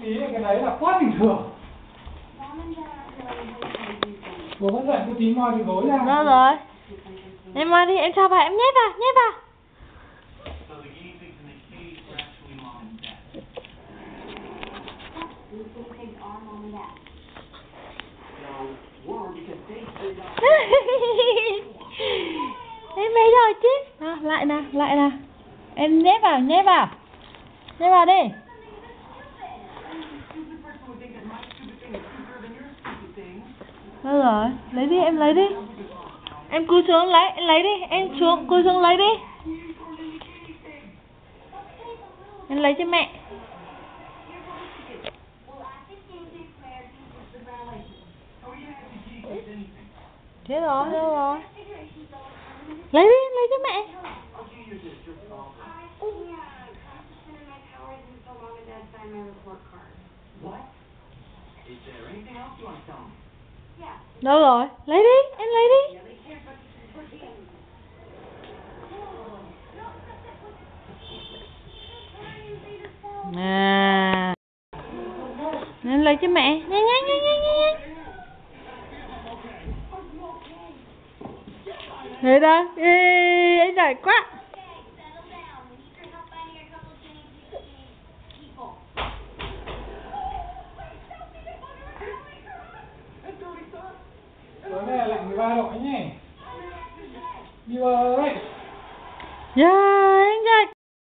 tí cái đấy là quá bình thường. Bố vẫn dậy, cô tí moi cái gối ra. Đâu rồi? Em moi đi, em cho vào, em nhét vào, nhét vào. Em mấy rồi chứ? À, lại nè. Em nhét vào. Nhét vào đi. Đâu rồi? Lấy đi, em lấy đi. Em cúi xuống lấy đi. Em cúi xuống lấy đi. Em lấy cho mẹ. Thế rồi, đâu rồi? Lấy đi, lấy cho mẹ. Đâu rồi? Lấy đi, em lấy đi. À, em lấy cho mẹ. Nhanh. Thế đó, ê, anh giỏi quá. Tối nay là lạnh 13 độ nhỉ. Đi ơi. Yeah.